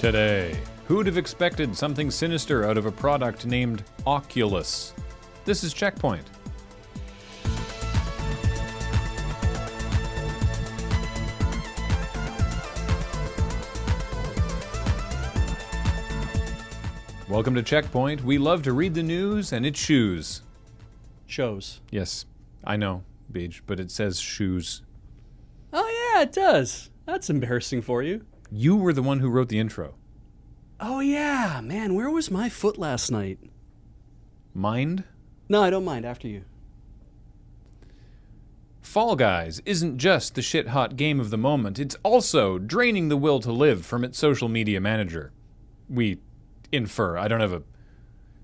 Today, who'd have expected something sinister out of a product named Oculus? This is CheckPoint. Welcome to CheckPoint. We love to read the news and it shoes. Shows. Yes, I know, Beej, but it says shoes. Oh yeah, it does. That's embarrassing for you. You were the one who wrote the intro. Oh yeah, man, where was my foot last night? Mind? No, I don't mind, after you. Fall Guys isn't just the shit-hot game of the moment, it's also draining the will to live from its social media manager. We infer. I don't have a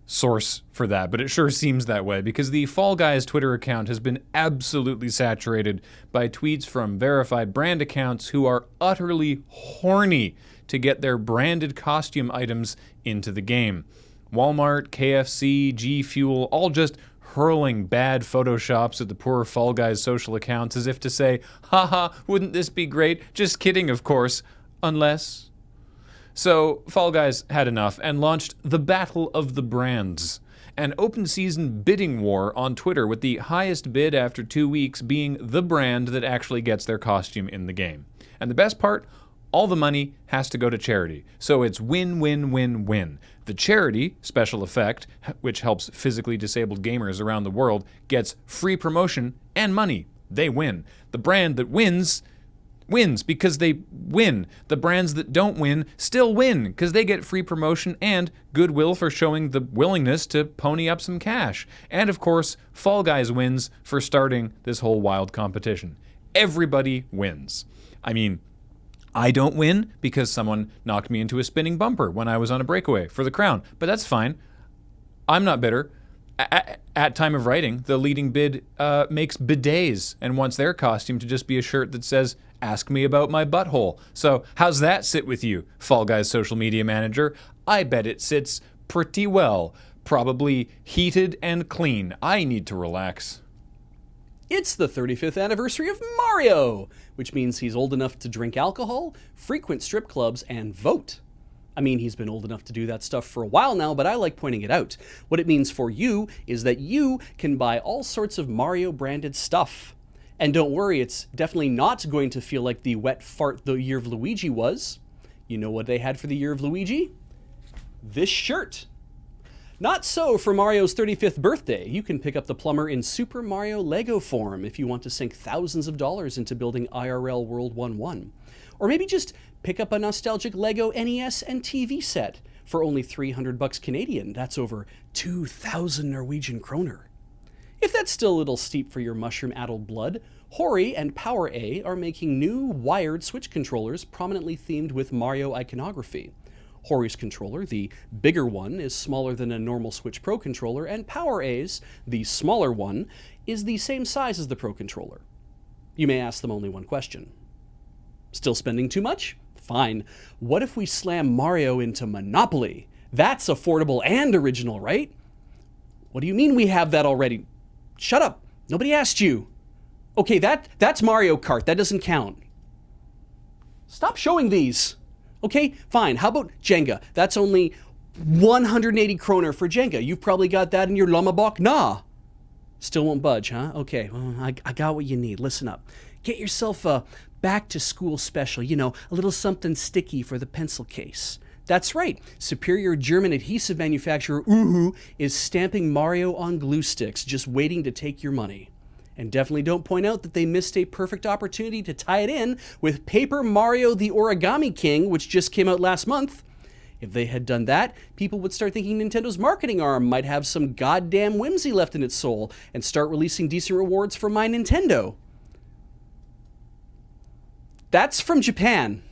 source for that, but it sure seems that way because the Fall Guys Twitter account has been absolutely saturated by tweets from verified brand accounts who are utterly horny to get their branded costume items into the game. Walmart, KFC, G Fuel, all just hurling bad photoshops at the poor Fall Guys social accounts as if to say, haha, wouldn't this be great? Just kidding, of course. Unless... So, Fall Guys had enough and launched the Battle of the Brands, an open-season bidding war on Twitter with the highest bid after 2 weeks being the brand that actually gets their costume in the game. And the best part, all the money has to go to charity. So it's win, win, win, win. The charity, Special Effect, which helps physically disabled gamers around the world, gets free promotion and money. They win. The brand that wins because they win. The brands that don't win still win because they get free promotion and goodwill for showing the willingness to pony up some cash. And of course, Fall Guys wins for starting this whole wild competition. Everybody wins. I mean, I don't win because someone knocked me into a spinning bumper when I was on a breakaway for the crown, but that's fine. I'm not bitter. At time of writing, the leading bid makes bidets and wants their costume to just be a shirt that says, "Ask me about my butthole." So how's that sit with you, Fall Guys social media manager? I bet it sits pretty well. Probably heated and clean. I need to relax. It's the 35th anniversary of Mario, which means he's old enough to drink alcohol, frequent strip clubs, and vote. I mean, he's been old enough to do that stuff for a while now, but I like pointing it out. What it means for you is that you can buy all sorts of Mario-branded stuff. And don't worry, it's definitely not going to feel like the wet fart the Year of Luigi was. You know what they had for the Year of Luigi? This shirt. Not so for Mario's 35th birthday. You can pick up the plumber in Super Mario Lego form if you want to sink thousands of dollars into building IRL World 1-1. Or maybe just pick up a nostalgic Lego NES and TV set for only $300 Canadian. That's over 2,000 Norwegian kroner. If that's still a little steep for your mushroom-addled blood, Hori and Power A are making new wired Switch controllers prominently themed with Mario iconography. Hori's controller, the bigger one, is smaller than a normal Switch Pro controller, and Power A's, the smaller one, is the same size as the Pro controller. You may ask them only one question. Still spending too much? Fine. What if we slam Mario into Monopoly? That's affordable and original, right? What do you mean we have that already? Shut up. Nobody asked you. Okay, that's Mario Kart. That doesn't count. Stop showing these. Okay, fine. How about Jenga? That's only 180 kroner for Jenga. You've probably got that in your Lommabok. Nah. Still won't budge, huh? Okay, well, I got what you need. Listen up. Get yourself a back-to-school special. You know, a little something sticky for the pencil case. That's right. Superior German adhesive manufacturer Uhu is stamping Mario on glue sticks, just waiting to take your money. And definitely don't point out that they missed a perfect opportunity to tie it in with Paper Mario the Origami King, which just came out last month. If they had done that, people would start thinking Nintendo's marketing arm might have some goddamn whimsy left in its soul and start releasing decent rewards for My Nintendo. That's from Japan.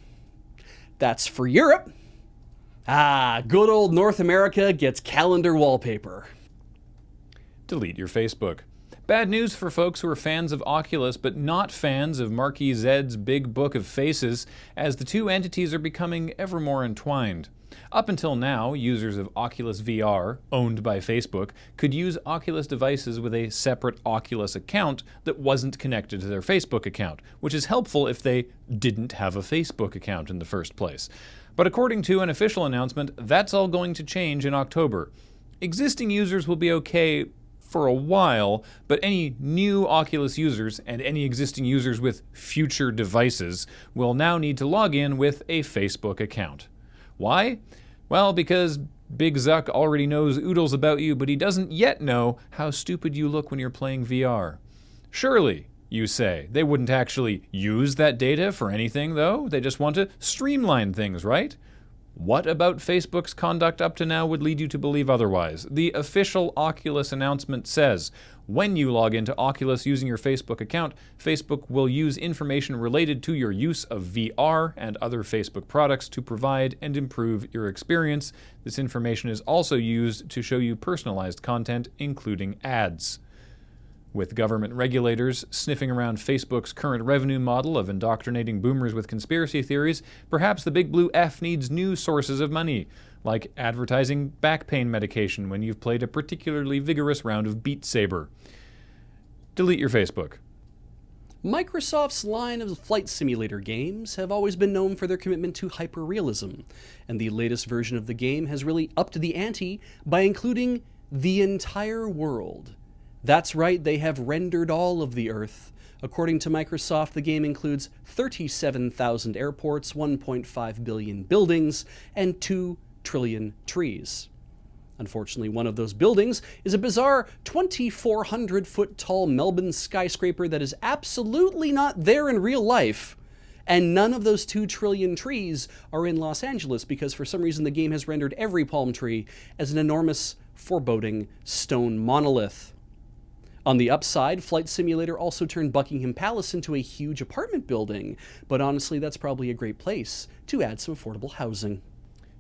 That's for Europe. Good old North America gets calendar wallpaper. Delete your Facebook. Bad news for folks who are fans of Oculus but not fans of Marquis Zed's Big Book of Faces, as the two entities are becoming ever more entwined. Up until now, users of Oculus VR, owned by Facebook, could use Oculus devices with a separate Oculus account that wasn't connected to their Facebook account, which is helpful if they didn't have a Facebook account in the first place. But according to an official announcement, that's all going to change in October. Existing users will be okay for a while, but any new Oculus users and any existing users with future devices will now need to log in with a Facebook account. Why? Well, because Big Zuck already knows oodles about you, but he doesn't yet know how stupid you look when you're playing VR. Surely, you say, they wouldn't actually use that data for anything, though? They just want to streamline things, right? What about Facebook's conduct up to now would lead you to believe otherwise? The official Oculus announcement says, when you log into Oculus using your Facebook account, Facebook will use information related to your use of VR and other Facebook products to provide and improve your experience. This information is also used to show you personalized content, including ads. With government regulators sniffing around Facebook's current revenue model of indoctrinating boomers with conspiracy theories, perhaps the big blue F needs new sources of money, like advertising back pain medication when you've played a particularly vigorous round of Beat Saber. Delete your Facebook. Microsoft's line of flight simulator games have always been known for their commitment to hyperrealism, and the latest version of the game has really upped the ante by including the entire world. That's right, they have rendered all of the Earth. According to Microsoft, the game includes 37,000 airports, 1.5 billion buildings, and 2 trillion trees. Unfortunately, one of those buildings is a bizarre 2,400-foot tall Melbourne skyscraper that is absolutely not there in real life. And none of those 2 trillion trees are in Los Angeles because for some reason the game has rendered every palm tree as an enormous, foreboding stone monolith. On the upside, Flight Simulator also turned Buckingham Palace into a huge apartment building, but honestly, that's probably a great place to add some affordable housing.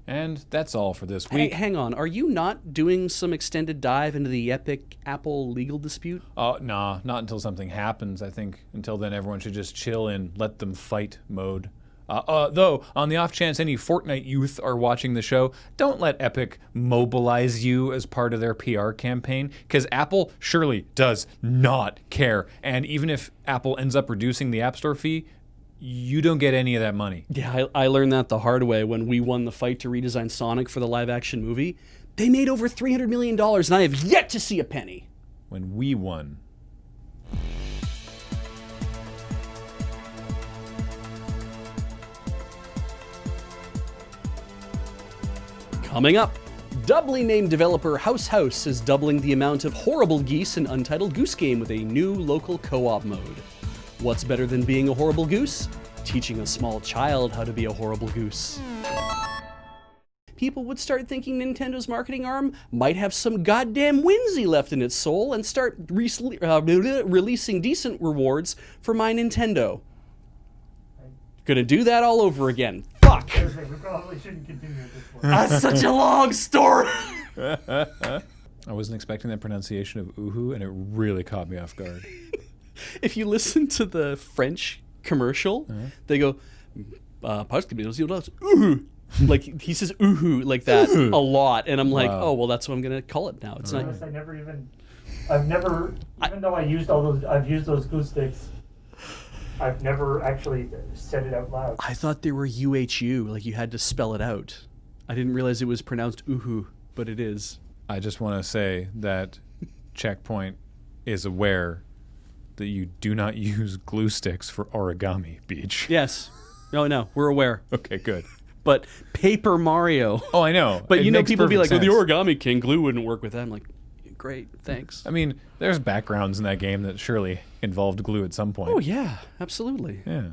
And that's all for this week. Hey, hang on, are you not doing some extended dive into the epic Apple legal dispute? Nah, not until something happens. I think until then everyone should just chill in let them fight mode. Though, on the off chance any Fortnite youth are watching the show, don't let Epic mobilize you as part of their PR campaign, because Apple surely does not care. And even if Apple ends up reducing the App Store fee, you don't get any of that money. Yeah, I learned that the hard way when we won the fight to redesign Sonic for the live-action movie. They made over $300 million, and I have yet to see a penny. When we won. Coming up, doubly named developer House House is doubling the amount of horrible geese in Untitled Goose Game with a new local co-op mode. What's better than being a horrible goose? Teaching a small child how to be a horrible goose. People would start thinking Nintendo's marketing arm might have some goddamn whimsy left in its soul and start releasing decent rewards for my Nintendo. Gonna do that all over again. Fuck! We probably shouldn't continue at this point. That's such a long story! I wasn't expecting that pronunciation of uhu, and it really caught me off guard. If you listen to the French commercial, they go, uhu. Like, he says uhu like that a lot, and I'm like, Wow. oh, well, that's what I'm gonna call it now. It's not. Honest, I've never, even though I've used those glue sticks, I've never actually said it out loud. I thought they were UHU, like you had to spell it out. I didn't realize it was pronounced uhu, but it is. I just want to say that CheckPoint is aware that you do not use glue sticks for Origami Beach. Yes. No, we're aware. Okay, good. But Paper Mario. Oh, I know. But It you know, makes people be like, perfect oh, the sense. Origami King glue wouldn't work with that. I'm like, great, thanks. I mean, there's backgrounds in that game that surely involved glue at some point. Oh, yeah, absolutely. Yeah.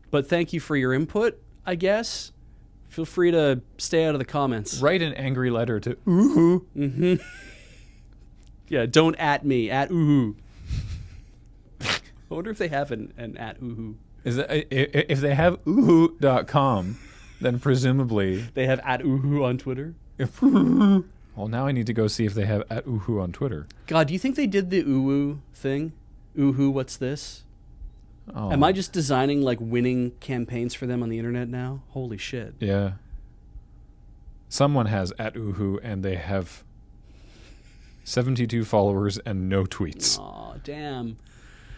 But thank you for your input, I guess. Feel free to stay out of the comments. Write an angry letter to Uhu. Mm-hmm. Yeah, don't at me, at Uhu. I wonder if they have an at Uhu. Is that, if they have uhu.com, then presumably They have at Uhu on Twitter. Well, now I need to go see if they have at Uhu on Twitter. God, do you think they did the Uhu thing? Uhu, what's this? Oh. Am I just designing like winning campaigns for them on the internet now? Holy shit. Yeah. Someone has @Uhu, and they have 72 followers and no tweets. Aw, damn.